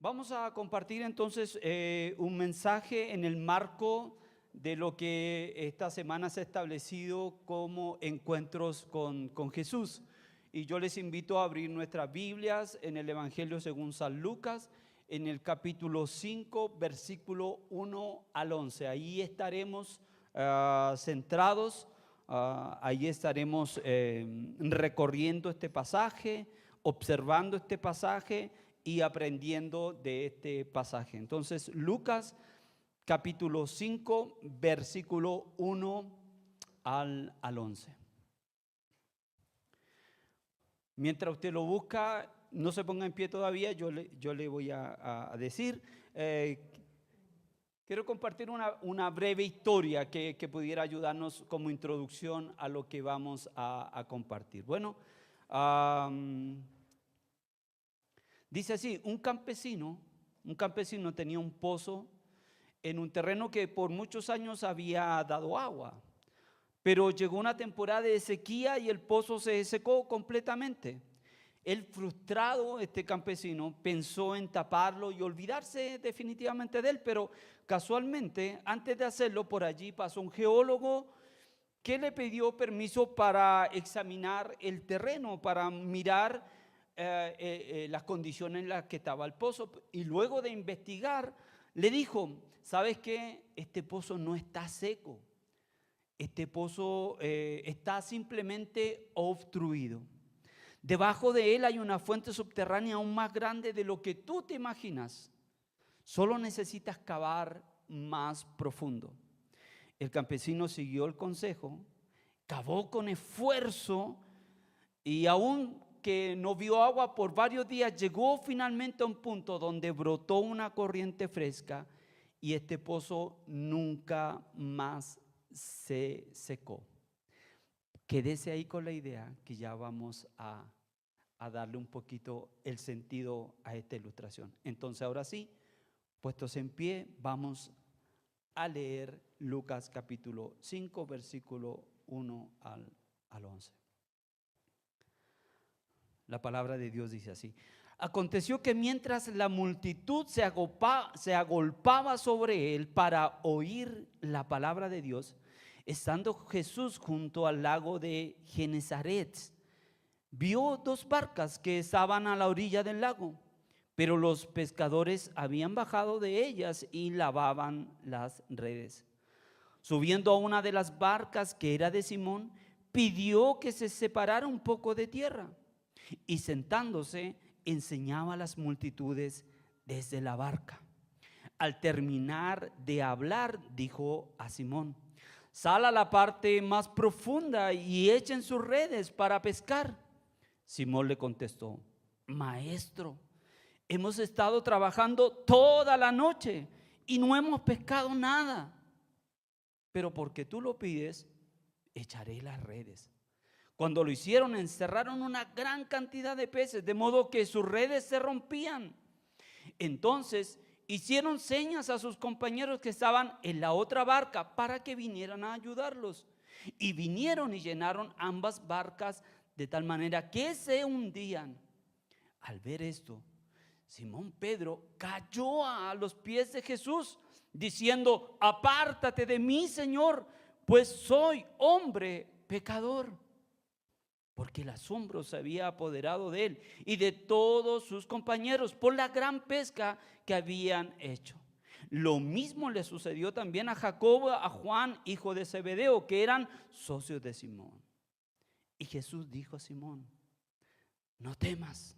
Vamos a compartir entonces un mensaje en el marco de lo que esta semana se ha establecido como encuentros con Jesús. Y yo les invito a abrir nuestras Biblias en el Evangelio según San Lucas, en el capítulo 5, versículo 1 al 11. Ahí estaremos centrados, ahí estaremos recorriendo este pasaje, observando este pasaje y aprendiendo de este pasaje. Entonces, Lucas capítulo 5, versículo 1 al 11. Mientras usted lo busca, no se ponga en pie todavía, yo le voy a decir. Quiero compartir una breve historia que pudiera ayudarnos como introducción a lo que vamos a compartir. Bueno, dice así: un campesino tenía un pozo en un terreno que por muchos años había dado agua, pero llegó una temporada de sequía y el pozo se secó completamente. Él, frustrado, este campesino, pensó en taparlo y olvidarse definitivamente de él, pero casualmente, antes de hacerlo, por allí pasó un geólogo que le pidió permiso para examinar el terreno, para mirar las condiciones en las que estaba el pozo. Y luego de investigar, le dijo: ¿sabes qué? Este pozo no está seco. Este pozo está simplemente obstruido. Debajo de él hay una fuente subterránea aún más grande de lo que tú te imaginas. Solo necesitas cavar más profundo. El campesino siguió el consejo, cavó con esfuerzo y aún que no vio agua por varios días, llegó finalmente a un punto donde brotó una corriente fresca y este pozo nunca más se secó. Quédese ahí con la idea que ya vamos a darle un poquito el sentido a esta ilustración. Entonces, ahora sí, puestos en pie, vamos a leer Lucas capítulo 5, versículo 1 al 11. La palabra de Dios dice así: aconteció que mientras la multitud se agolpaba sobre él para oír la palabra de Dios, estando Jesús junto al lago de Genesaret, vio dos barcas que estaban a la orilla del lago, pero los pescadores habían bajado de ellas y lavaban las redes. Subiendo a una de las barcas, que era de Simón, pidió que se separara un poco de tierra, y sentándose enseñaba a las multitudes desde la barca. Al terminar de hablar, dijo a Simón: sal a la parte más profunda y echen sus redes para pescar. Simón le contestó: maestro, hemos estado trabajando toda la noche y no hemos pescado nada, pero porque tú lo pides, echaré las redes. Cuando lo hicieron, encerraron una gran cantidad de peces, de modo que sus redes se rompían. Entonces hicieron señas a sus compañeros que estaban en la otra barca para que vinieran a ayudarlos. Y vinieron y llenaron ambas barcas de tal manera que se hundían. Al ver esto, Simón Pedro cayó a los pies de Jesús, diciendo: apártate de mí, Señor, pues soy hombre pecador. Porque el asombro se había apoderado de él y de todos sus compañeros por la gran pesca que habían hecho. Lo mismo le sucedió también a Jacobo, a Juan, hijo de Zebedeo, que eran socios de Simón. Y Jesús dijo a Simón: no temas,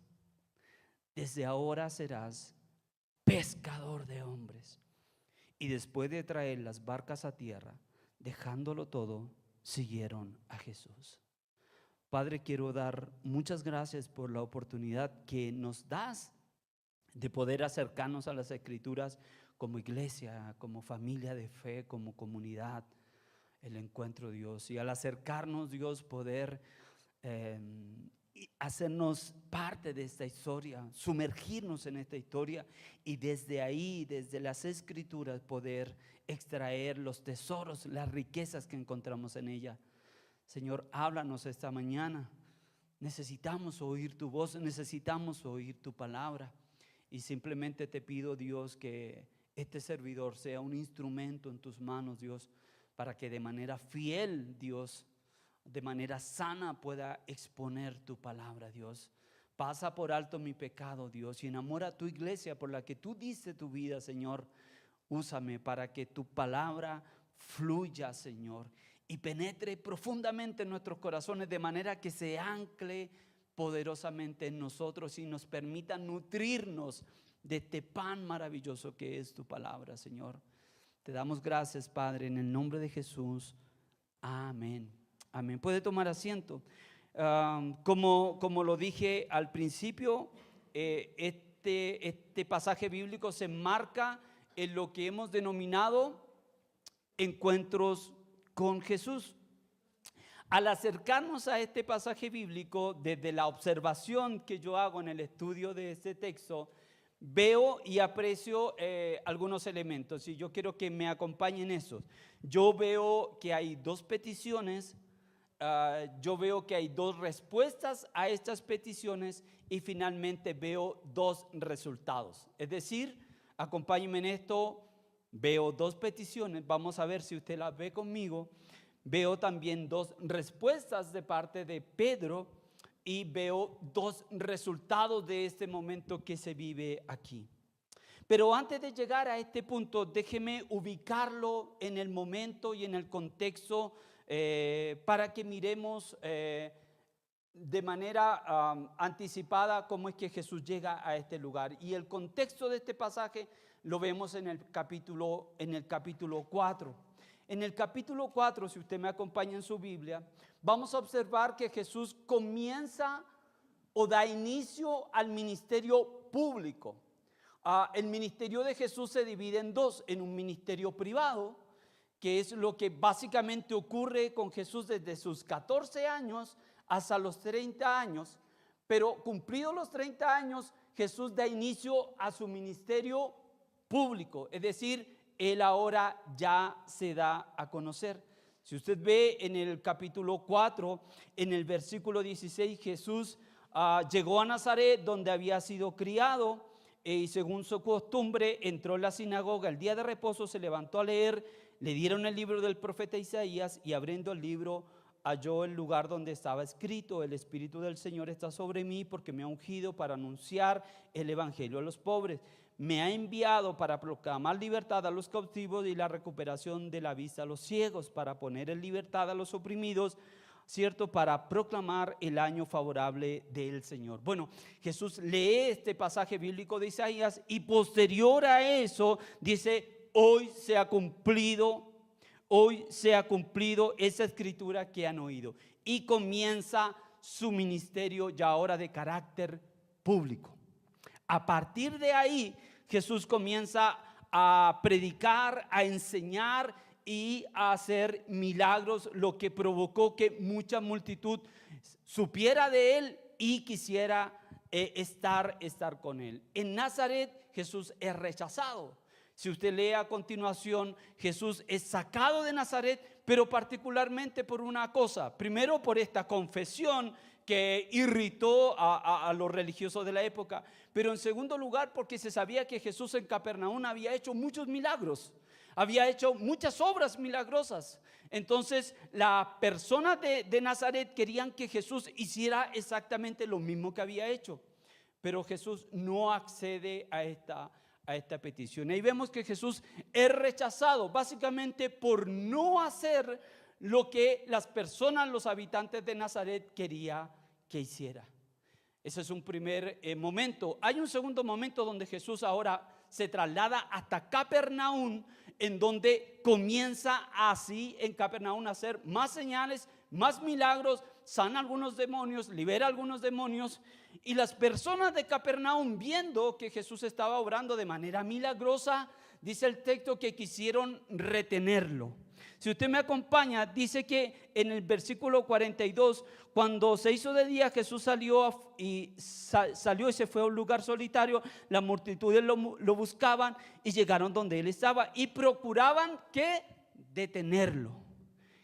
desde ahora serás pescador de hombres. Y después de traer las barcas a tierra, dejándolo todo, siguieron a Jesús. Padre, quiero dar muchas gracias por la oportunidad que nos das de poder acercarnos a las Escrituras como iglesia, como familia de fe, como comunidad, el encuentro de Dios. Y al acercarnos, Dios, poder hacernos parte de esta historia, sumergirnos en esta historia y desde ahí, desde las Escrituras, poder extraer los tesoros, las riquezas que encontramos en ella. Señor, háblanos esta mañana. Necesitamos oír tu voz, necesitamos oír tu palabra. Y simplemente te pido, Dios, que este servidor sea un instrumento en tus manos, Dios, para que de manera fiel, Dios, de manera sana pueda exponer tu palabra, Dios. Pasa por alto mi pecado, Dios, y enamora a tu iglesia por la que tú diste tu vida, Señor. Úsame para que tu palabra fluya, Señor, y penetre profundamente en nuestros corazones de manera que se ancle poderosamente en nosotros y nos permita nutrirnos de este pan maravilloso que es tu palabra, Señor. Te damos gracias, Padre, en el nombre de Jesús. Amén. Amén. Puede tomar asiento. Como lo dije al principio, este pasaje bíblico se enmarca en lo que hemos denominado encuentros con Jesús. Al acercarnos a este pasaje bíblico, desde la observación que yo hago en el estudio de este texto, veo y aprecio algunos elementos, y yo quiero que me acompañen esos. Yo veo que hay dos peticiones, yo veo que hay dos respuestas a estas peticiones, y finalmente veo dos resultados. Es decir, acompáñenme en esto, veo dos peticiones, vamos a ver si usted las ve conmigo. Veo también dos respuestas de parte de Pedro y veo dos resultados de este momento que se vive aquí. Pero antes de llegar a este punto, déjeme ubicarlo en el momento y en el contexto para que miremos de manera anticipada cómo es que Jesús llega a este lugar. Y el contexto de este pasaje lo vemos en el capítulo 4. En el capítulo 4, si usted me acompaña en su Biblia, vamos a observar que Jesús comienza o da inicio al ministerio público. El ministerio de Jesús se divide en dos: en un ministerio privado, que es lo que básicamente ocurre con Jesús desde sus 14 años hasta los 30 años. Pero cumplidos los 30 años, Jesús da inicio a su ministerio público, es decir, Él ahora ya se da a conocer. Si usted ve en el capítulo 4, en el versículo 16, Jesús llegó a Nazaret, donde había sido criado, y según su costumbre entró en la sinagoga el día de reposo, se levantó a leer, le dieron el libro del profeta Isaías, y abriendo el libro halló el lugar donde estaba escrito: el Espíritu del Señor está sobre mí, porque me ha ungido para anunciar el evangelio a los pobres. Me ha enviado para proclamar libertad a los cautivos y la recuperación de la vista a los ciegos, para poner en libertad a los oprimidos, ¿cierto? Para proclamar el año favorable del Señor. Bueno, Jesús lee este pasaje bíblico de Isaías y posterior a eso dice: hoy se ha cumplido esa escritura que han oído. Y comienza su ministerio ya ahora de carácter público. A partir de ahí, Jesús comienza a predicar, a enseñar y a hacer milagros, lo que provocó que mucha multitud supiera de él y quisiera estar con él. En Nazaret, Jesús es rechazado. Si usted lee a continuación, Jesús es sacado de Nazaret, pero particularmente por una cosa. Primero, por esta confesión que irritó a los religiosos de la época, pero en segundo lugar porque se sabía que Jesús en Capernaum había hecho muchos milagros, había hecho muchas obras milagrosas. Entonces las personas de Nazaret querían que Jesús hiciera exactamente lo mismo que había hecho, pero Jesús no accede a esta petición. Ahí vemos que Jesús es rechazado básicamente por no hacer lo que las personas, los habitantes de Nazaret quería que hiciera. Ese es un primer momento. Hay un segundo momento donde Jesús ahora se traslada hasta Capernaum, en donde comienza así en Capernaum a hacer más señales, más milagros, sana algunos demonios, libera algunos demonios. Y las personas de Capernaum, viendo que Jesús estaba obrando de manera milagrosa, dice el texto que quisieron retenerlo. Si usted me acompaña, dice que en el versículo 42, cuando se hizo de día, Jesús salió y se fue a un lugar solitario. Las multitudes lo buscaban y llegaron donde él estaba y procuraban que detenerlo.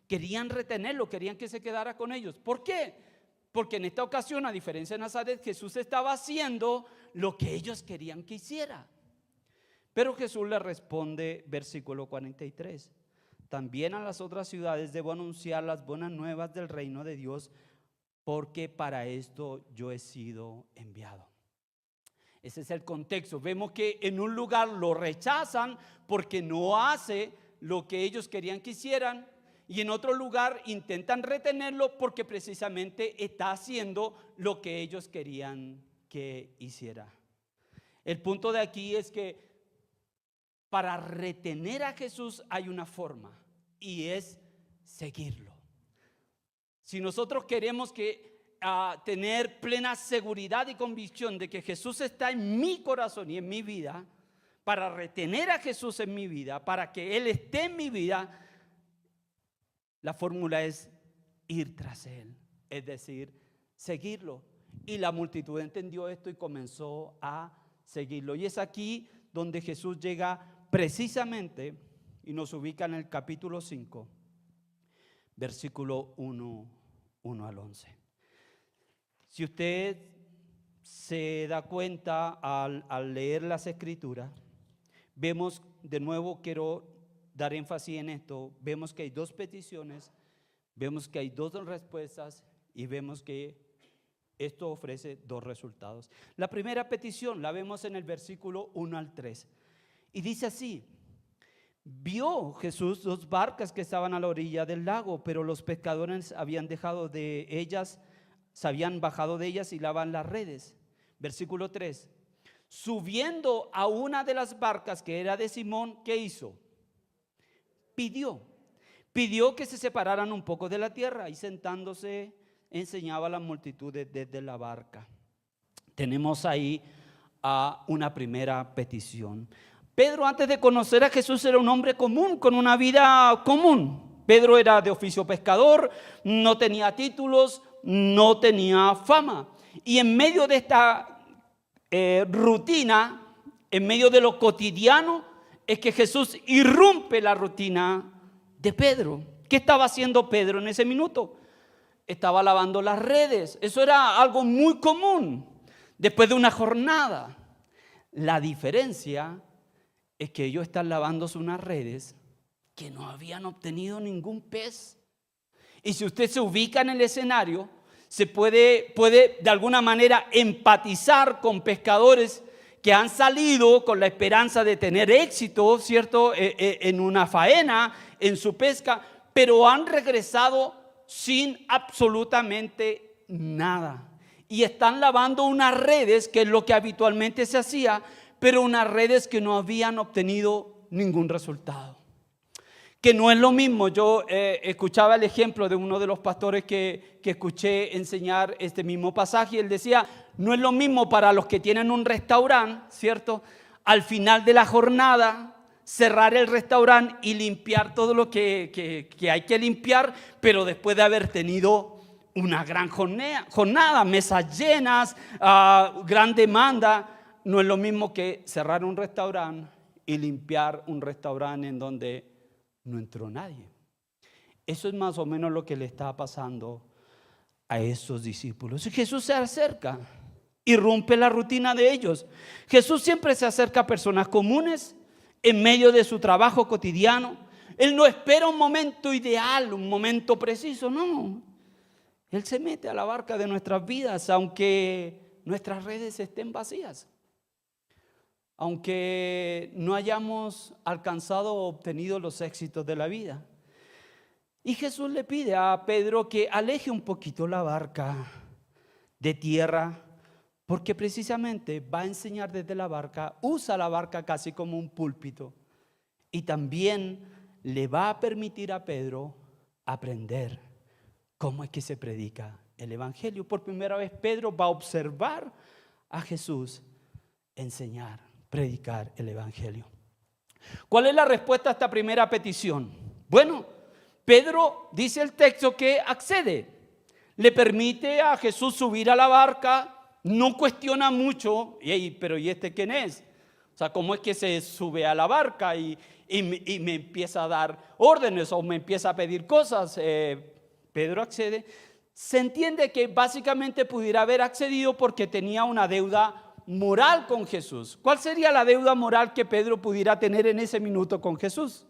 Querían retenerlo, querían que se quedara con ellos. ¿Por qué? porque en esta ocasión, a diferencia de Nazaret, Jesús estaba haciendo lo que ellos querían que hiciera. Pero Jesús le responde, versículo 43, también a las otras ciudades debo anunciar las buenas nuevas del reino de Dios, porque para esto yo he sido enviado. Ese es el contexto. Vemos que en un lugar lo rechazan porque no hace lo que ellos querían que hicieran, y en otro lugar intentan retenerlo porque precisamente está haciendo lo que ellos querían que hiciera. El punto de aquí es que para retener a Jesús hay una forma, y es seguirlo. Si nosotros queremos tener plena seguridad y convicción de que Jesús está en mi corazón y en mi vida, para retener a Jesús en mi vida, para que Él esté en mi vida, la fórmula es ir tras Él, es decir, seguirlo. Y la multitud entendió esto y comenzó a seguirlo. Y es aquí donde Jesús llega precisamente y nos ubica en el capítulo 5, versículo 1 al 11. Si usted se da cuenta al leer las Escrituras, vemos, de nuevo quiero dar énfasis en esto, vemos que hay dos peticiones, vemos que hay dos respuestas y vemos que esto ofrece dos resultados. La primera petición la vemos en el versículo 1 al 3 y dice así: vio Jesús dos barcas que estaban a la orilla del lago, pero los pescadores habían dejado de ellas, se habían bajado de ellas y lavaban las redes. Versículo 3: subiendo a una de las barcas que era de Simón, ¿qué hizo? Pidió que se separaran un poco de la tierra, y sentándose enseñaba a las multitudes desde la barca. Tenemos ahí una primera petición. Pedro, antes de conocer a Jesús, era un hombre común, con una vida común. Pedro era de oficio pescador, no tenía títulos, no tenía fama. Y en medio de esta rutina, en medio de lo cotidiano, es que Jesús irrumpe la rutina de Pedro. ¿Qué estaba haciendo Pedro en ese minuto? Estaba lavando las redes. Eso era algo muy común después de una jornada. La diferencia es que ellos están lavándose unas redes que no habían obtenido ningún pez. Y si usted se ubica en el escenario, se puede de alguna manera empatizar con pescadores que han salido con la esperanza de tener éxito, ¿cierto?, en una faena, en su pesca, pero han regresado sin absolutamente nada. Y están lavando unas redes, que es lo que habitualmente se hacía, pero unas redes que no habían obtenido ningún resultado. Que no es lo mismo. Yo escuchaba el ejemplo de uno de los pastores que escuché enseñar este mismo pasaje. Él decía: no es lo mismo para los que tienen un restaurante, ¿cierto?, al final de la jornada cerrar el restaurante y limpiar todo lo que hay que limpiar, pero después de haber tenido una gran jornada, mesas llenas, gran demanda. No es lo mismo que cerrar un restaurante y limpiar un restaurante en donde no entró nadie. Eso es más o menos lo que le está pasando a esos discípulos. Y Jesús se acerca, irrumpe la rutina de ellos. Jesús siempre se acerca a personas comunes en medio de su trabajo cotidiano. Él no espera un momento ideal, un momento preciso, no. Él se mete a la barca de nuestras vidas, aunque nuestras redes estén vacías, aunque no hayamos alcanzado o obtenido los éxitos de la vida. Y Jesús le pide a Pedro que aleje un poquito la barca de tierra, porque precisamente va a enseñar desde la barca, usa la barca casi como un púlpito, y también le va a permitir a Pedro aprender cómo es que se predica el evangelio. Por primera vez Pedro va a observar a Jesús enseñar, predicar el evangelio. ¿Cuál es la respuesta a esta primera petición? Bueno, Pedro, dice el texto, que accede, le permite a Jesús subir a la barca, no cuestiona mucho. Pero ¿y este quién es? O sea, ¿cómo es que se sube a la barca y me empieza a dar órdenes o me empieza a pedir cosas? Pedro accede, Se entiende que básicamente pudiera haber accedido porque tenía una deuda moral con Jesús. ¿Cuál sería la deuda moral que Pedro pudiera tener en ese minuto con Jesús?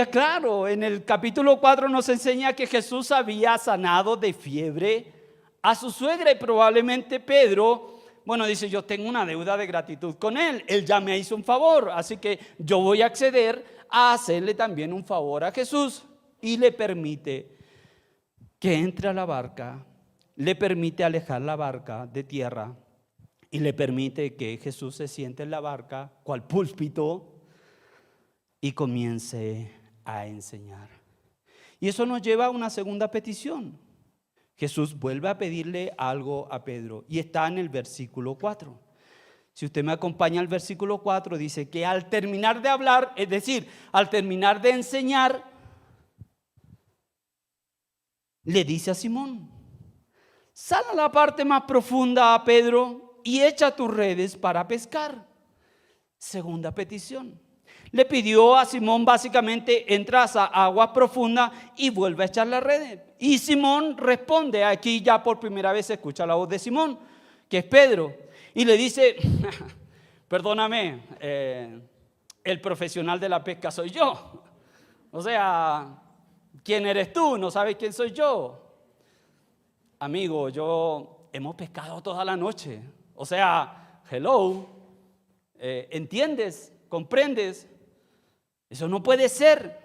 Claro, en el capítulo 4 nos enseña que Jesús había sanado de fiebre a su suegra y probablemente Pedro, dice, yo tengo una deuda de gratitud con él ya me hizo un favor, así que yo voy a acceder a hacerle también un favor a Jesús, y le permite que entre a la barca, le permite alejar la barca de tierra y le permite que Jesús se siente en la barca, cual púlpito, y comience a enseñar. Y eso nos lleva a una segunda petición. Jesús vuelve a pedirle algo a Pedro y está en el versículo 4. Si usted me acompaña al versículo 4, dice que al terminar de hablar, es decir, al terminar de enseñar, le dice a Simón: sal a la parte más profunda, Pedro, y echa tus redes para pescar. Segunda petición. Le pidió a Simón básicamente: entras a agua profunda y vuelve a echar las redes. Y Simón responde. Aquí ya por primera vez se escucha la voz de Simón, que es Pedro, y le dice: perdóname, el profesional de la pesca soy yo. O sea, ¿quién eres tú? ¿No sabes quién soy yo? Amigo, hemos pescado toda la noche. O sea, hello, ¿entiendes? ¿Comprendes? Eso no puede ser.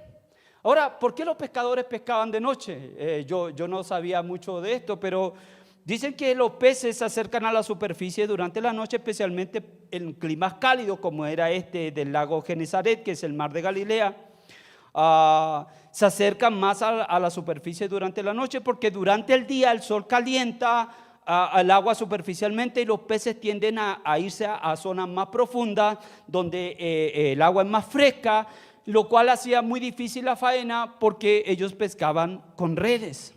Ahora, ¿por qué los pescadores pescaban de noche? Yo no sabía mucho de esto, pero dicen que los peces se acercan a la superficie durante la noche, especialmente en climas cálidos como era este del lago Genesaret, que es el mar de Galilea. Se acercan más a la superficie durante la noche porque durante el día el sol calienta al agua superficialmente y los peces tienden a irse a zonas más profundas donde el agua es más fresca, lo cual hacía muy difícil la faena porque ellos pescaban con redes.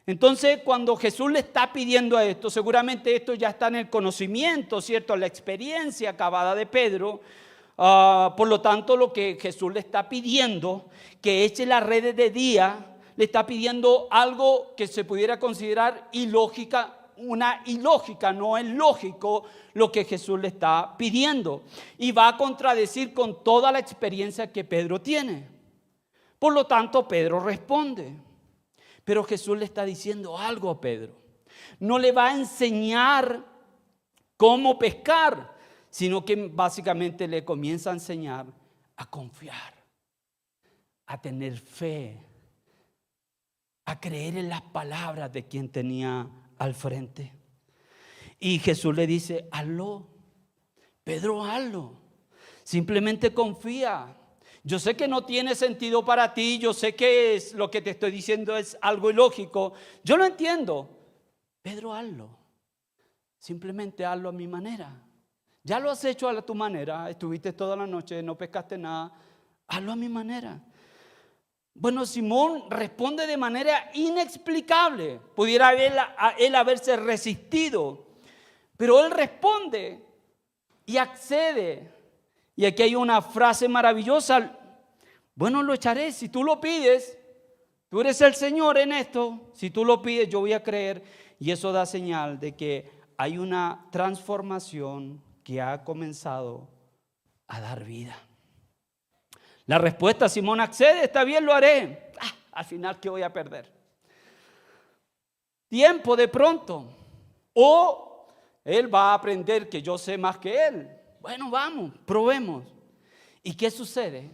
Entonces, cuando Jesús le está pidiendo esto, seguramente esto ya está en el conocimiento, ¿cierto? La experiencia acabada de Pedro. Por lo tanto, lo que Jesús le está pidiendo, que eche las redes de día, le está pidiendo algo que se pudiera considerar ilógica, no es lógico lo que Jesús le está pidiendo, y va a contradecir con toda la experiencia que Pedro tiene. Por lo tanto, Pedro responde, pero Jesús le está diciendo algo a Pedro. No le va a enseñar cómo pescar, sino que básicamente le comienza a enseñar a confiar, a tener fe, a creer en las palabras de quien tenía al frente. Y Jesús le dice: hazlo, Pedro, hazlo. Simplemente confía. Yo sé que no tiene sentido para ti, yo sé que lo que te estoy diciendo es algo ilógico, yo lo entiendo. Pedro, hazlo. Simplemente hazlo a mi manera. Ya lo has hecho a tu manera, estuviste toda la noche, no pescaste nada, hazlo a mi manera. Simón responde de manera inexplicable. Pudiera él haberse resistido, pero él responde y accede. Y aquí hay una frase maravillosa: lo echaré, si tú lo pides, tú eres el Señor en esto, si tú lo pides yo voy a creer. Y eso da señal de que hay una transformación que ha comenzado a dar vida. La respuesta: Simón accede, está bien, lo haré. Al final, ¿qué voy a perder? Tiempo de pronto. O él va a aprender que yo sé más que él. Vamos, probemos. ¿Y qué sucede?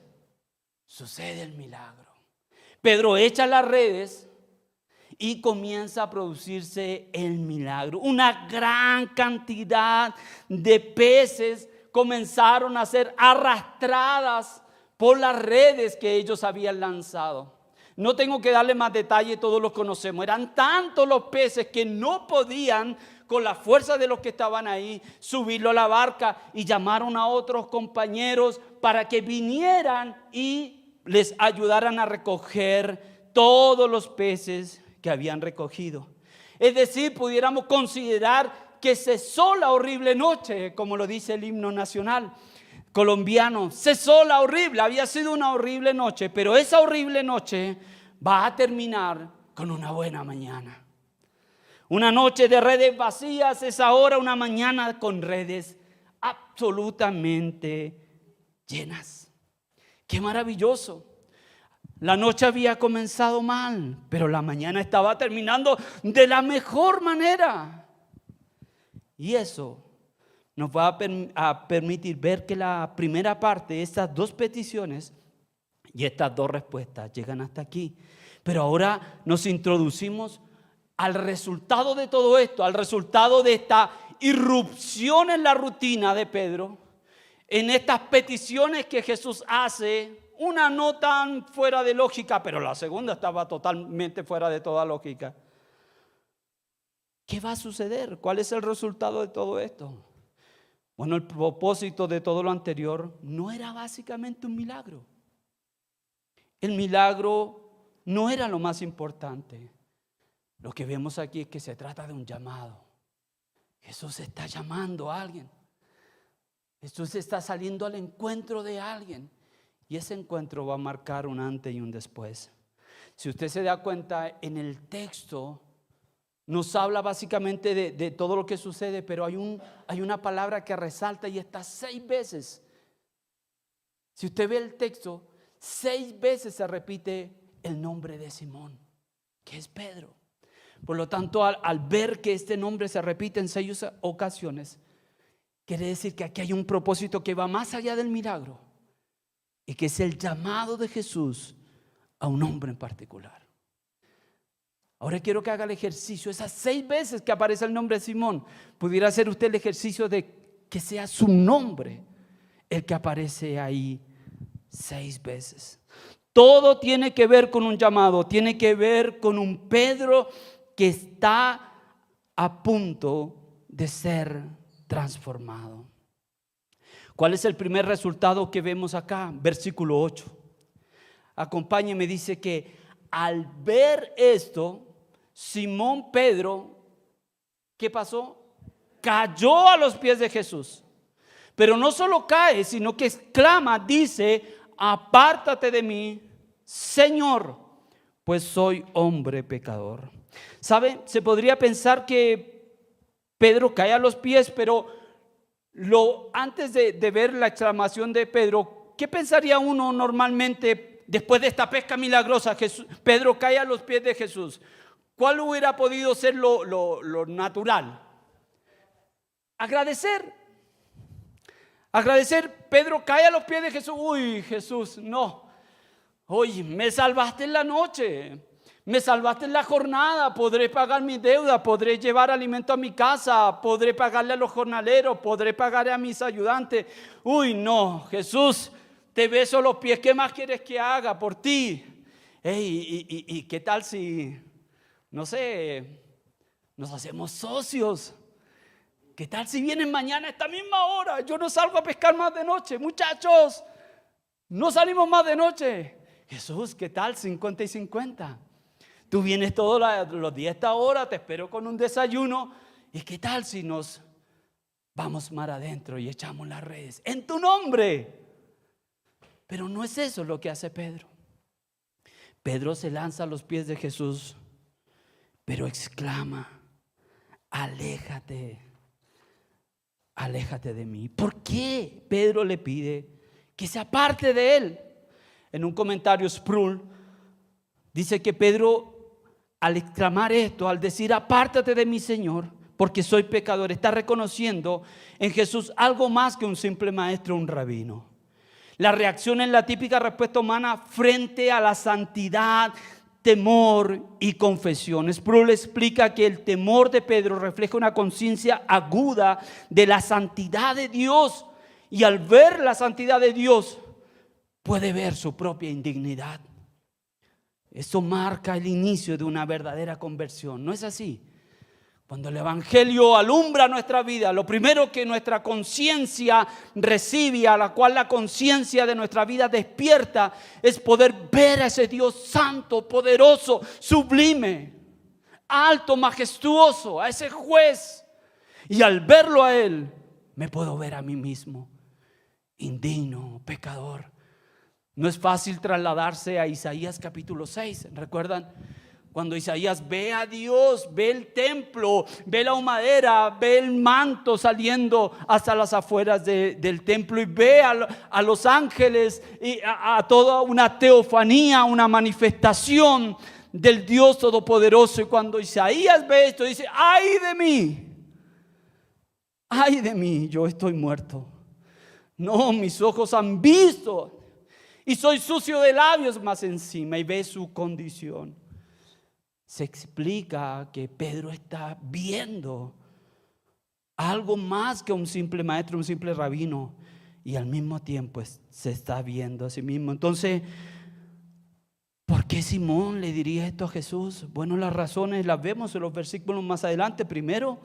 Sucede el milagro. Pedro echa las redes y comienza a producirse el milagro. Una gran cantidad de peces comenzaron a ser arrastradas por las redes que ellos habían lanzado. No tengo que darle más detalle, todos los conocemos. Eran tantos los peces que no podían, con la fuerza de los que estaban ahí, subirlo a la barca, y llamaron a otros compañeros para que vinieran y les ayudaran a recoger todos los peces que habían recogido. Es decir, pudiéramos considerar que cesó la horrible noche, como lo dice el himno nacional colombiano. Cesó la horrible, había sido una horrible noche, pero esa horrible noche va a terminar con una buena mañana. Una noche de redes vacías es ahora una mañana con redes absolutamente llenas. ¡Qué maravilloso! La noche había comenzado mal, pero la mañana estaba terminando de la mejor manera. Y eso nos va a permitir ver que la primera parte de estas dos peticiones y estas dos respuestas llegan hasta aquí. Pero ahora nos introducimos al resultado de todo esto, al resultado de esta irrupción en la rutina de Pedro, en estas peticiones que Jesús hace. Una no tan fuera de lógica, pero la segunda estaba totalmente fuera de toda lógica. ¿Qué va a suceder? ¿Cuál es el resultado de todo esto? Bueno, el propósito de todo lo anterior no era básicamente un milagro. El milagro no era lo más importante. Lo que vemos aquí es que se trata de un llamado. Jesús está llamando a alguien. Jesús está saliendo al encuentro de alguien. Y ese encuentro va a marcar un antes y un después. Si usted se da cuenta, en el texto nos habla básicamente de todo lo que sucede, pero hay una palabra que resalta y está 6 veces. Si usted ve el texto, 6 veces se repite el nombre de Simón, que es Pedro. Por lo tanto, al ver que este nombre se repite en 6 ocasiones, quiere decir que aquí hay un propósito que va más allá del milagro. Y que es el llamado de Jesús a un hombre en particular. Ahora quiero que haga el ejercicio. Esas 6 veces que aparece el nombre de Simón, pudiera hacer usted el ejercicio de que sea su nombre el que aparece ahí 6 veces. Todo tiene que ver con un llamado. Tiene que ver con un Pedro que está a punto de ser transformado. ¿Cuál es el primer resultado que vemos acá? Versículo 8. Acompáñeme, dice que al ver esto, Simón Pedro, ¿qué pasó? Cayó a los pies de Jesús. Pero no solo cae, sino que exclama, dice: apártate de mí, Señor, pues soy hombre pecador. ¿Sabe? Se podría pensar que Pedro cae a los pies, pero antes de ver la exclamación de Pedro, ¿qué pensaría uno normalmente después de esta pesca milagrosa? Pedro cae a los pies de Jesús. ¿Cuál hubiera podido ser lo natural? Agradecer. Pedro cae a los pies de Jesús. Uy, Jesús, no. Oye, me salvaste en la noche. Me salvaste en la jornada, podré pagar mi deuda, podré llevar alimento a mi casa, podré pagarle a los jornaleros, podré pagarle a mis ayudantes. Uy, no, Jesús, te beso los pies, ¿qué más quieres que haga por ti? ¿Y qué tal si, no sé, nos hacemos socios? ¿Qué tal si vienen mañana a esta misma hora? Yo no salgo a pescar más de noche, muchachos, no salimos más de noche. Jesús, ¿qué tal 50 y 50? Tú vienes todos los días a esta hora, te espero con un desayuno. ¿Y qué tal si nos vamos mar adentro y echamos las redes en tu nombre? Pero no es eso lo que hace Pedro. Pedro se lanza a los pies de Jesús, pero exclama: aléjate de mí. ¿Por qué Pedro le pide que se aparte de él? En un comentario, Sproul dice que Pedro, al exclamar esto, al decir apártate de mí, Señor, porque soy pecador, está reconociendo en Jesús algo más que un simple maestro, un rabino. La reacción es la típica respuesta humana frente a la santidad, temor y confesión. Sproul explica que el temor de Pedro refleja una conciencia aguda de la santidad de Dios, y al ver la santidad de Dios puede ver su propia indignidad. Eso marca el inicio de una verdadera conversión, ¿no es así? Cuando el evangelio alumbra nuestra vida, lo primero que nuestra conciencia recibe, a la cual la conciencia de nuestra vida despierta, es poder ver a ese Dios santo, poderoso, sublime, alto, majestuoso, a ese juez. Y al verlo a él, me puedo ver a mí mismo, indigno, pecador. No es fácil trasladarse a Isaías capítulo 6. ¿Recuerdan? Cuando Isaías ve a Dios, ve el templo, ve la humadera, ve el manto saliendo hasta las afueras del templo y ve a los ángeles y a toda una teofanía, una manifestación del Dios Todopoderoso. Y cuando Isaías ve esto, dice: ay de mí, yo estoy muerto. No, mis ojos han visto y soy sucio de labios más encima. Y ve su condición. Se explica que Pedro está viendo algo más que un simple maestro, un simple rabino, y al mismo tiempo se está viendo a sí mismo. Entonces, ¿por qué Simón le diría esto a Jesús? Bueno, las razones las vemos en los versículos más adelante. Primero,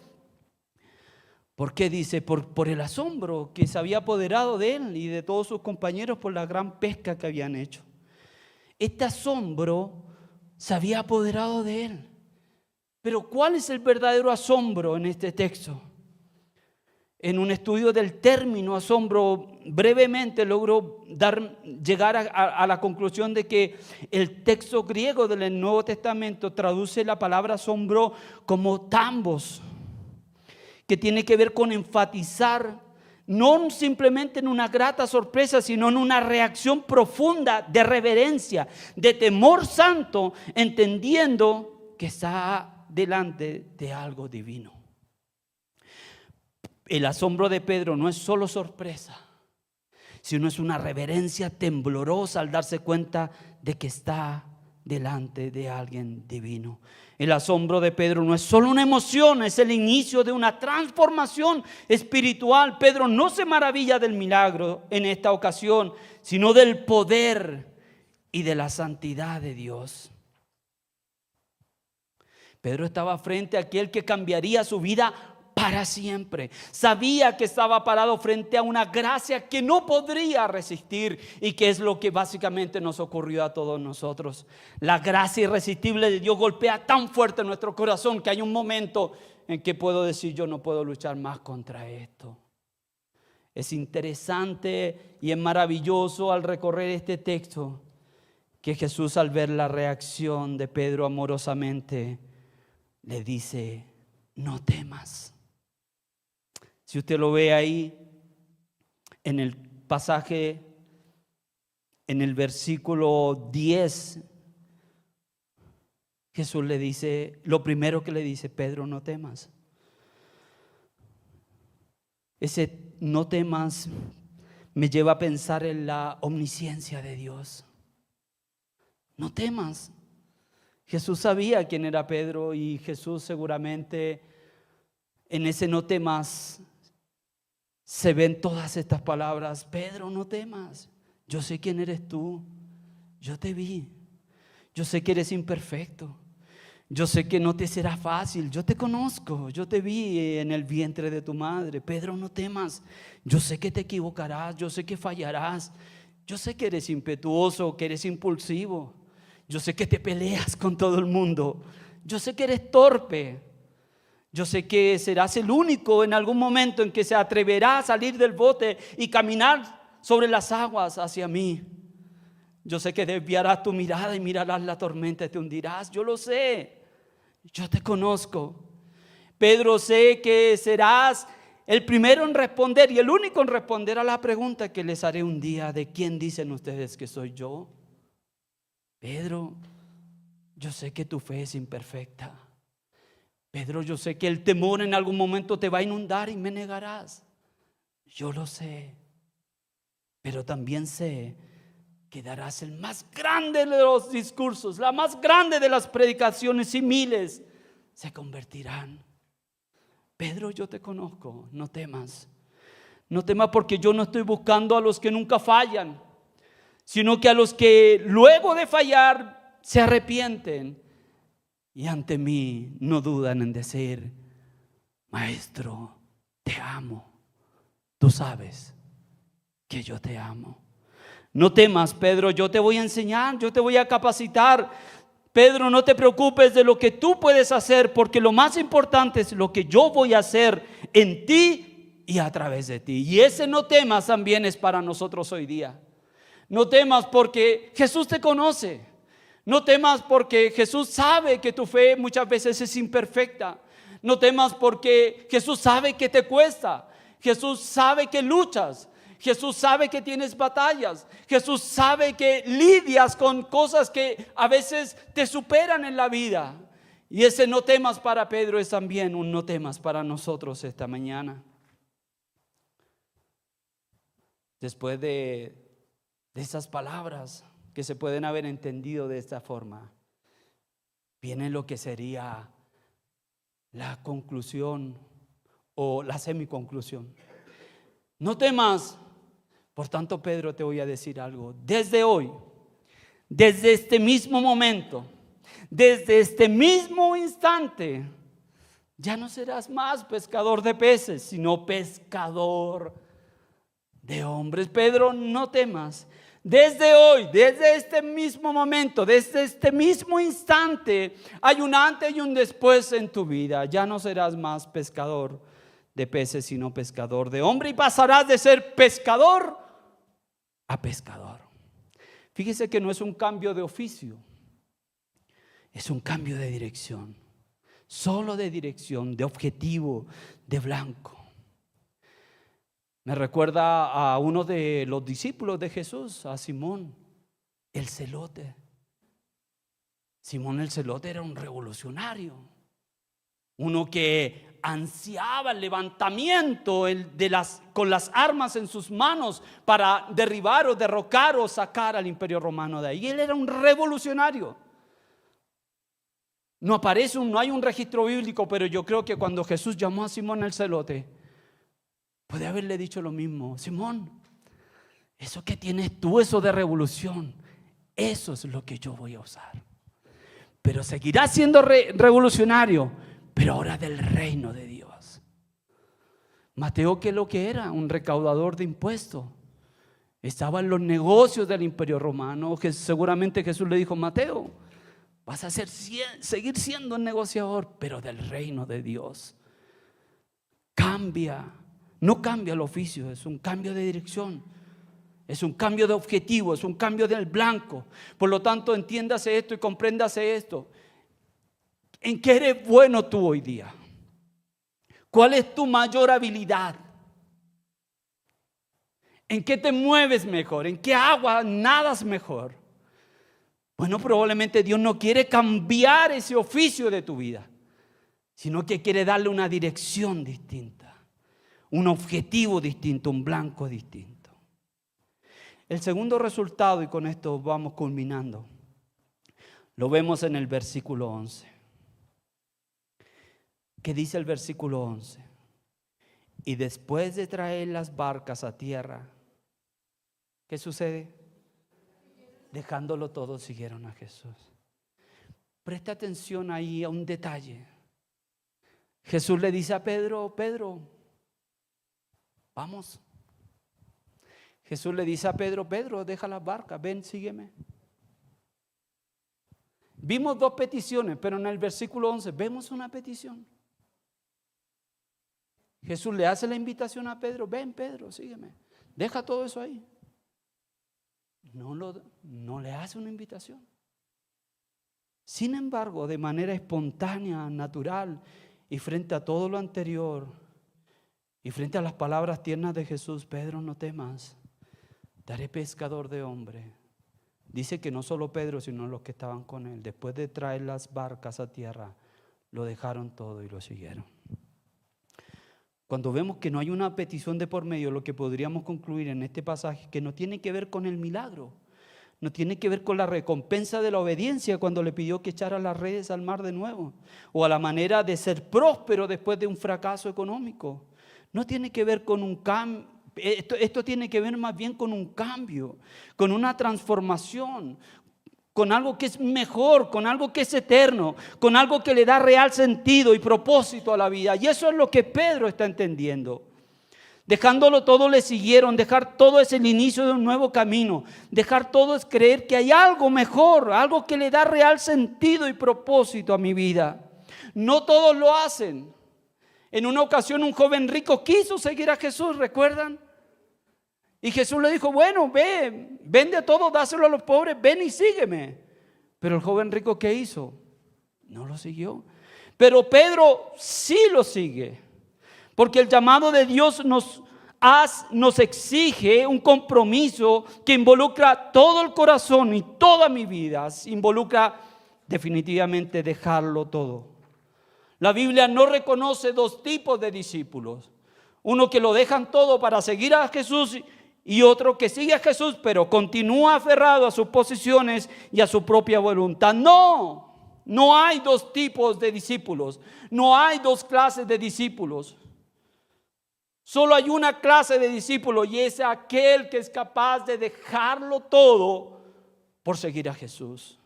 ¿por qué dice? Por el asombro que se había apoderado de él y de todos sus compañeros por la gran pesca que habían hecho. Este asombro se había apoderado de él. Pero ¿cuál es el verdadero asombro en este texto? En un estudio del término asombro, brevemente logro llegar a la conclusión de que el texto griego del Nuevo Testamento traduce la palabra asombro como tambos, que tiene que ver con enfatizar no simplemente en una grata sorpresa, sino en una reacción profunda de reverencia, de temor santo, entendiendo que está delante de algo divino. El asombro de Pedro no es solo sorpresa, sino es una reverencia temblorosa al darse cuenta de que está delante de alguien divino. El asombro de Pedro no es solo una emoción, es el inicio de una transformación espiritual. Pedro no se maravilla del milagro en esta ocasión, sino del poder y de la santidad de Dios. Pedro estaba frente a aquel que cambiaría su vida para siempre. Sabía que estaba parado frente a una gracia que no podría resistir, y que es lo que básicamente nos ocurrió a todos nosotros. La gracia irresistible de Dios golpea tan fuerte en nuestro corazón que hay un momento en que puedo decir: yo no puedo luchar más contra esto. Es interesante y es maravilloso al recorrer este texto que Jesús, al ver la reacción de Pedro amorosamente, le dice: no temas. Si usted lo ve ahí en el pasaje, en el versículo 10, Jesús le dice, lo primero que le dice: Pedro, no temas. Ese no temas me lleva a pensar en la omnisciencia de Dios. No temas. Jesús sabía quién era Pedro, y Jesús seguramente en ese no temas se ven todas estas palabras: Pedro, no temas, yo sé quién eres tú, yo te vi, yo sé que eres imperfecto, yo sé que no te será fácil, yo te conozco, yo te vi en el vientre de tu madre. Pedro, no temas, yo sé que te equivocarás, yo sé que fallarás, yo sé que eres impetuoso, que eres impulsivo, yo sé que te peleas con todo el mundo, yo sé que eres torpe. Yo sé que serás el único en algún momento en que se atreverá a salir del bote y caminar sobre las aguas hacia mí. Yo sé que desviarás tu mirada y mirarás la tormenta y te hundirás. Yo lo sé, yo te conozco. Pedro, sé que serás el primero en responder y el único en responder a la pregunta que les haré un día: ¿de quién dicen ustedes que soy yo? Pedro, yo sé que tu fe es imperfecta. Pedro, yo sé que el temor en algún momento te va a inundar y me negarás. Yo lo sé. Pero también sé que darás el más grande de los discursos, la más grande de las predicaciones, y miles se convertirán. Pedro, yo te conozco, no temas. No temas, porque yo no estoy buscando a los que nunca fallan, sino que a los que luego de fallar se arrepienten y ante mí no dudan en decir: Maestro, te amo. Tú sabes que yo te amo. No temas, Pedro, yo te voy a enseñar, yo te voy a capacitar. Pedro, no te preocupes de lo que tú puedes hacer, porque lo más importante es lo que yo voy a hacer en ti y a través de ti. Y ese no temas también es para nosotros hoy día. No temas porque Jesús te conoce. No temas porque Jesús sabe que tu fe muchas veces es imperfecta. No temas porque Jesús sabe que te cuesta. Jesús sabe que luchas. Jesús sabe que tienes batallas. Jesús sabe que lidias con cosas que a veces te superan en la vida. Y ese no temas para Pedro es también un no temas para nosotros esta mañana. Después de esas palabras que se pueden haber entendido de esta forma, viene lo que sería la conclusión o la semiconclusión. No temas. Por tanto, Pedro, te voy a decir algo. Desde hoy, desde este mismo momento, desde este mismo instante, ya no serás más pescador de peces, sino pescador de hombres. Pedro, no temas. Desde hoy, desde este mismo momento, desde este mismo instante, hay un antes y un después en tu vida. Ya no serás más pescador de peces, sino pescador de hombres, y pasarás de ser pescador a pescador. Fíjese que no es un cambio de oficio, es un cambio de dirección, solo de dirección, de objetivo, de blanco. Me recuerda a uno de los discípulos de Jesús, a Simón el celote. Simón el celote era un revolucionario, uno que ansiaba el levantamiento con las armas en sus manos para derribar o derrocar o sacar al imperio romano de ahí. Él era un revolucionario. No hay un registro bíblico, pero yo creo que cuando Jesús llamó a Simón el celote, puede haberle dicho lo mismo: Simón, eso que tienes tú, eso de revolución, eso es lo que yo voy a usar. Pero seguirás siendo revolucionario, pero ahora del reino de Dios. Mateo, ¿qué es lo que era? Un recaudador de impuestos. Estaba en los negocios del imperio romano. Que seguramente Jesús le dijo: Mateo, vas a seguir siendo un negociador, pero del reino de Dios. Cambia. No cambia el oficio, es un cambio de dirección, es un cambio de objetivo, es un cambio del blanco. Por lo tanto, entiéndase esto y compréndase esto. ¿En qué eres bueno tú hoy día? ¿Cuál es tu mayor habilidad? ¿En qué te mueves mejor? ¿En qué agua nadas mejor? Bueno, probablemente Dios no quiere cambiar ese oficio de tu vida, sino que quiere darle una dirección distinta, un objetivo distinto, un blanco distinto. El segundo resultado, y con esto vamos culminando, lo vemos en el versículo 11. ¿Qué dice el versículo 11? Y después de traer las barcas a tierra, ¿qué sucede? Dejándolo todo, siguieron a Jesús. Presta atención ahí a un detalle. Jesús le dice a Pedro: Pedro, vamos. Jesús le dice a Pedro: Pedro, deja las barcas, ven, sígueme. Vimos dos peticiones, pero en el versículo 11 vemos una petición. Jesús le hace la invitación a Pedro: ven, Pedro, sígueme, deja todo eso ahí. No le hace una invitación. Sin embargo, de manera espontánea, natural, y frente a todo lo anterior, y frente a las palabras tiernas de Jesús: Pedro, no temas, daré pescador de hombres. Dice que no solo Pedro, sino los que estaban con él, después de traer las barcas a tierra, lo dejaron todo y lo siguieron. Cuando vemos que no hay una petición de por medio, lo que podríamos concluir en este pasaje, que no tiene que ver con el milagro, no tiene que ver con la recompensa de la obediencia cuando le pidió que echara las redes al mar de nuevo, o a la manera de ser próspero después de un fracaso económico. No tiene que ver con un cambio. Esto tiene que ver más bien con un cambio, con una transformación, con algo que es mejor, con algo que es eterno, con algo que le da real sentido y propósito a la vida. Y eso es lo que Pedro está entendiendo. Dejándolo todo le siguieron. Dejar todo es el inicio de un nuevo camino. Dejar todo es creer que hay algo mejor, algo que le da real sentido y propósito a mi vida. No todos lo hacen. En una ocasión un joven rico quiso seguir a Jesús, ¿recuerdan? Y Jesús le dijo: bueno, ve, vende todo, dáselo a los pobres, ven y sígueme. Pero el joven rico, ¿qué hizo? No lo siguió. Pero Pedro sí lo sigue. Porque el llamado de Dios nos exige un compromiso que involucra todo el corazón y toda mi vida. Involucra definitivamente dejarlo todo. La Biblia no reconoce dos tipos de discípulos. Uno que lo dejan todo para seguir a Jesús y otro que sigue a Jesús pero continúa aferrado a sus posiciones y a su propia voluntad. No hay dos tipos de discípulos. No hay dos clases de discípulos. Solo hay una clase de discípulo y es aquel que es capaz de dejarlo todo por seguir a Jesús.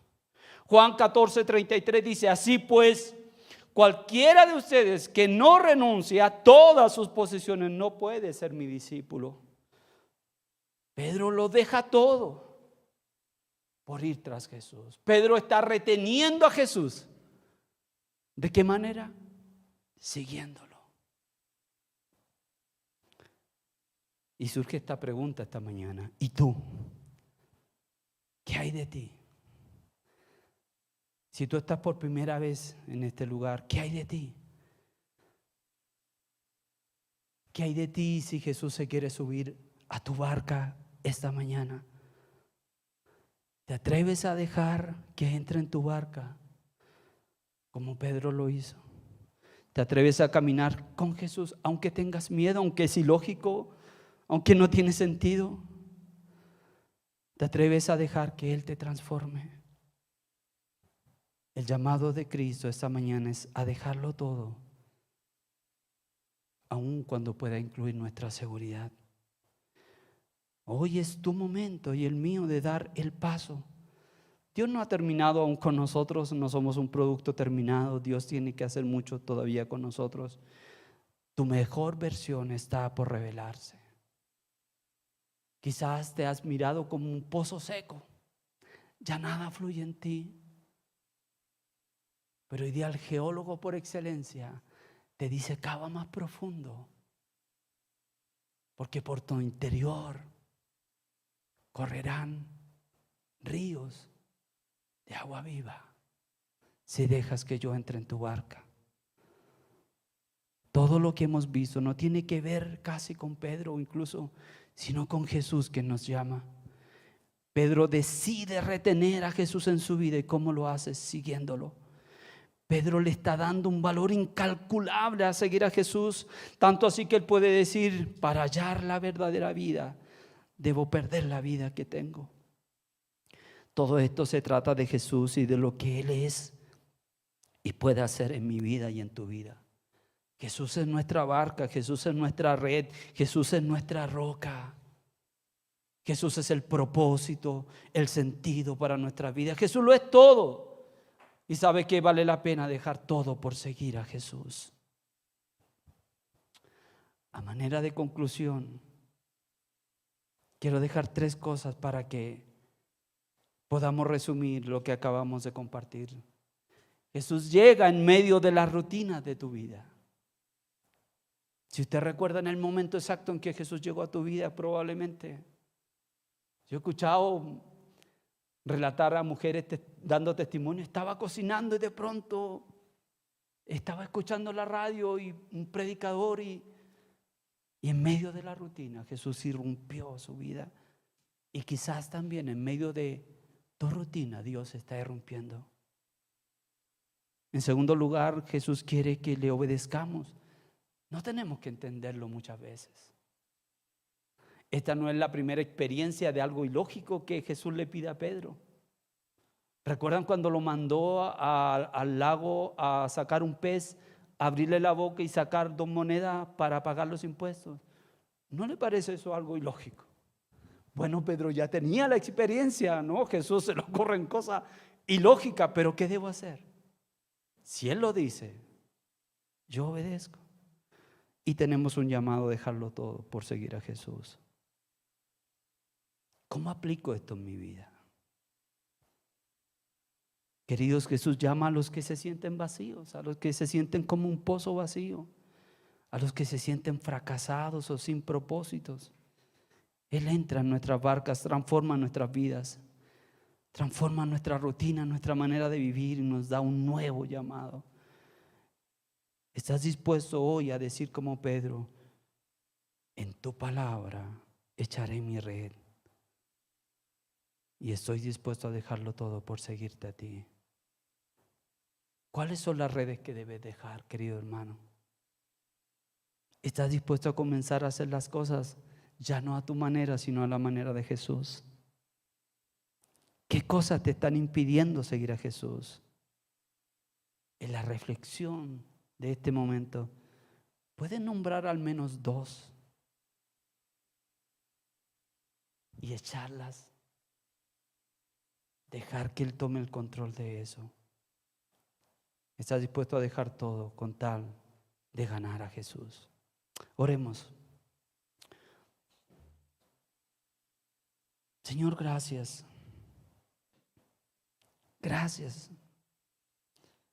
Juan 14:33 dice: así pues, cualquiera de ustedes que no renuncie a todas sus posesiones no puede ser mi discípulo. Pedro lo deja todo por ir tras Jesús. Pedro está reteniendo a Jesús. ¿De qué manera? Siguiéndolo. Y surge esta pregunta esta mañana: ¿y tú? ¿Qué hay de ti? Si tú estás por primera vez en este lugar, ¿qué hay de ti? ¿Qué hay de ti si Jesús se quiere subir a tu barca esta mañana? ¿Te atreves a dejar que entre en tu barca como Pedro lo hizo? ¿Te atreves a caminar con Jesús aunque tengas miedo, aunque es ilógico, aunque no tiene sentido? ¿Te atreves a dejar que Él te transforme? El llamado de Cristo esta mañana es a dejarlo todo, aun cuando pueda incluir nuestra seguridad. Hoy es tu momento y el mío de dar el paso. Dios no ha terminado aún con nosotros, no somos un producto terminado. Dios tiene que hacer mucho todavía con nosotros. Tu mejor versión está por revelarse. Quizás te has mirado como un pozo seco, ya nada fluye en ti. Pero hoy día el geólogo por excelencia te dice: cava más profundo, porque por tu interior correrán ríos de agua viva si dejas que yo entre en tu barca. Todo lo que hemos visto no tiene que ver casi con Pedro incluso, sino con Jesús que nos llama. Pedro decide retener a Jesús en su vida. ¿Y cómo lo hace? Siguiéndolo. Pedro le está dando un valor incalculable a seguir a Jesús, tanto así que él puede decir: para hallar la verdadera vida, debo perder la vida que tengo. Todo esto se trata de Jesús y de lo que Él es y puede hacer en mi vida y en tu vida. Jesús es nuestra barca, Jesús es nuestra red, Jesús es nuestra roca. Jesús es el propósito, el sentido para nuestra vida. Jesús lo es todo. Y sabe que vale la pena dejar todo por seguir a Jesús. A manera de conclusión, quiero dejar 3 cosas para que podamos resumir lo que acabamos de compartir. Jesús llega en medio de la rutina de tu vida. Si usted recuerda en el momento exacto en que Jesús llegó a tu vida, probablemente. Yo he escuchado relatar a mujeres dando testimonio: estaba cocinando y de pronto estaba escuchando la radio y un predicador y en medio de la rutina Jesús irrumpió su vida. Y quizás también en medio de tu rutina Dios está irrumpiendo. En segundo lugar, Jesús quiere que le obedezcamos. No tenemos que entenderlo muchas veces. Esta no es la primera experiencia de algo ilógico que Jesús le pide a Pedro. ¿Recuerdan cuando lo mandó al lago a sacar un pez, abrirle la boca y sacar 2 monedas para pagar los impuestos? ¿No le parece eso algo ilógico? Bueno, Pedro ya tenía la experiencia, ¿no? Jesús se le ocurren cosas ilógicas, pero ¿qué debo hacer? Si Él lo dice, yo obedezco. Y tenemos un llamado a dejarlo todo por seguir a Jesús. ¿Cómo aplico esto en mi vida? Queridos, Jesús llama a los que se sienten vacíos, a los que se sienten como un pozo vacío, a los que se sienten fracasados o sin propósitos. Él entra en nuestras barcas, transforma nuestras vidas. transforma nuestra rutina, nuestra manera de vivir y nos da un nuevo llamado. ¿Estás dispuesto hoy a decir como Pedro: en tu palabra echaré mi red, y estoy dispuesto a dejarlo todo por seguirte a ti? ¿Cuáles son las redes que debes dejar, querido hermano? ¿Estás dispuesto a comenzar a hacer las cosas ya no a tu manera, sino a la manera de Jesús? ¿Qué cosas te están impidiendo seguir a Jesús? En la reflexión de este momento, ¿puedes nombrar al menos 2 y echarlas? Dejar que Él tome el control de eso. ¿Estás dispuesto a dejar todo con tal de ganar a Jesús? Oremos. Señor, gracias. Gracias.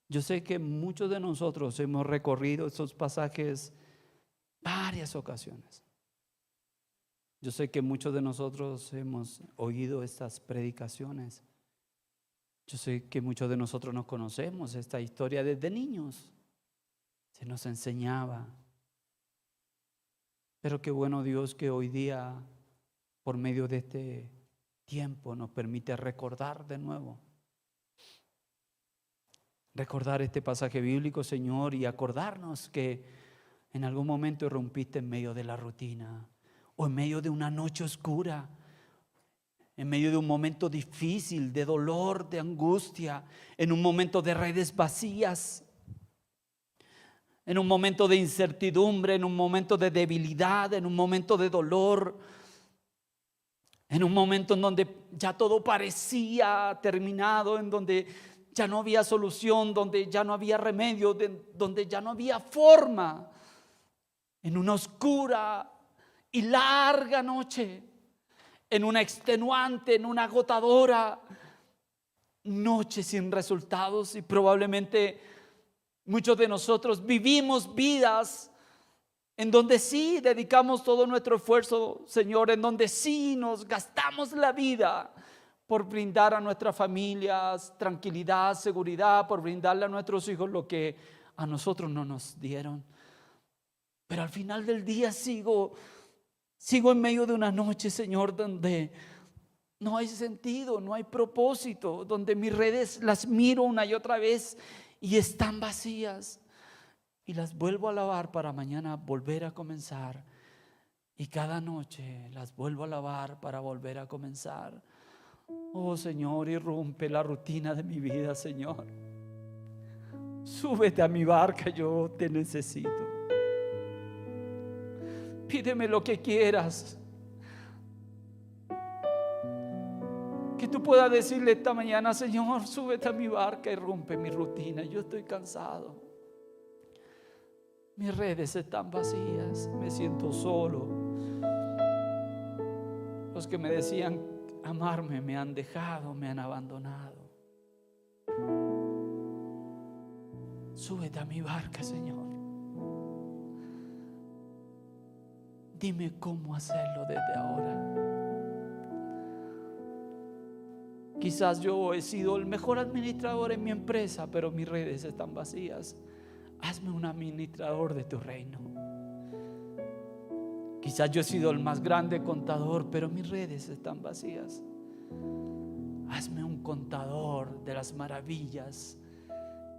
Yo sé que muchos de nosotros hemos recorrido esos pasajes varias ocasiones. Yo sé que muchos de nosotros hemos oído estas predicaciones. Yo sé que muchos de nosotros nos conocemos esta historia desde niños. Se nos enseñaba. Pero qué bueno, Dios, que hoy día, por medio de este tiempo, nos permite recordar de nuevo. Recordar este pasaje bíblico, Señor, y acordarnos que en algún momento irrumpiste en medio de la rutina, o en medio de una noche oscura, en medio de un momento difícil, de dolor, de angustia, en un momento de redes vacías, en un momento de incertidumbre, en un momento de debilidad, en un momento de dolor, en un momento en donde ya todo parecía terminado, en donde ya no había solución, donde ya no había remedio, donde ya no había forma, en una oscura y larga noche, en una extenuante, en una agotadora noche sin resultados. Y probablemente muchos de nosotros vivimos vidas en donde sí dedicamos todo nuestro esfuerzo, Señor, en donde sí nos gastamos la vida por brindar a nuestras familias tranquilidad, seguridad, por brindarle a nuestros hijos lo que a nosotros no nos dieron. Pero al final del día sigo en medio de una noche, Señor, donde no hay sentido, no hay propósito, donde mis redes las miro una y otra vez y están vacías, y las vuelvo a lavar para mañana volver a comenzar, y cada noche las vuelvo a lavar para volver a comenzar. Oh Señor, irrumpe la rutina de mi vida, Señor. Súbete a mi barca, yo te necesito. Pídeme lo que quieras. Que tú puedas decirle esta mañana: Señor, súbete a mi barca y rompe mi rutina. Yo estoy cansado. Mis redes están vacías. Me siento solo. Los que me decían amarme me han dejado, me han abandonado. Súbete a mi barca, Señor. Dime cómo hacerlo desde ahora. Quizás yo he sido el mejor administrador en mi empresa, pero mis redes están vacías. Hazme un administrador de tu reino. Quizás yo he sido el más grande contador, pero mis redes están vacías. Hazme un contador de las maravillas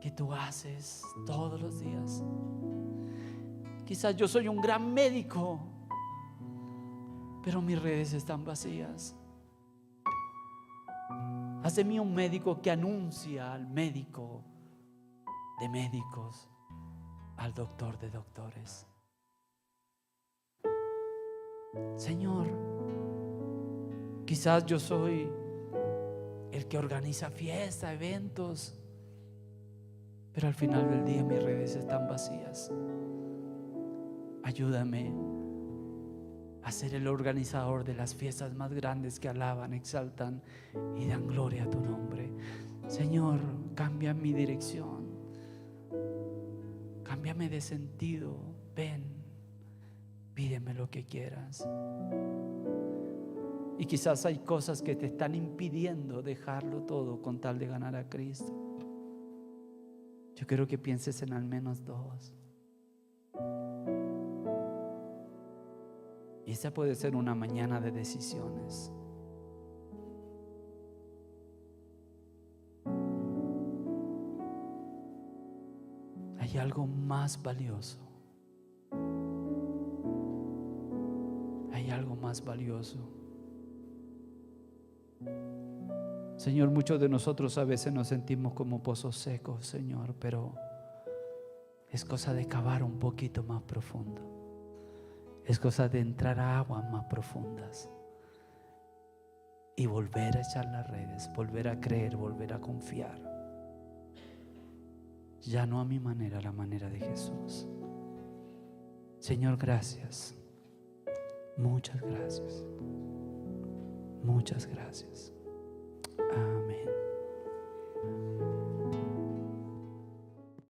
que tú haces todos los días. Quizás yo soy un gran médico, pero mis redes están vacías. Haz de mí un médico que anuncia al médico de médicos, al doctor de doctores. Señor, quizás yo soy el que organiza fiestas, eventos, pero al final del día mis redes están vacías. Ayúdame a ser el organizador de las fiestas más grandes que alaban, exaltan y dan gloria a tu nombre. Señor, cambia mi dirección, cámbiame de sentido. Ven, pídeme lo que quieras. Y quizás hay cosas que te están impidiendo dejarlo todo con tal de ganar a Cristo. Yo quiero que pienses en al menos dos. Y esta puede ser una mañana de decisiones. Hay algo más valioso. Hay algo más valioso. Señor, muchos de nosotros a veces nos sentimos como pozos secos, Señor, pero es cosa de cavar un poquito más profundo. Es cosa de entrar a aguas más profundas y volver a echar las redes, volver a creer, volver a confiar. Ya no a mi manera, a la manera de Jesús. Señor, gracias. Muchas gracias. Muchas gracias. Amén.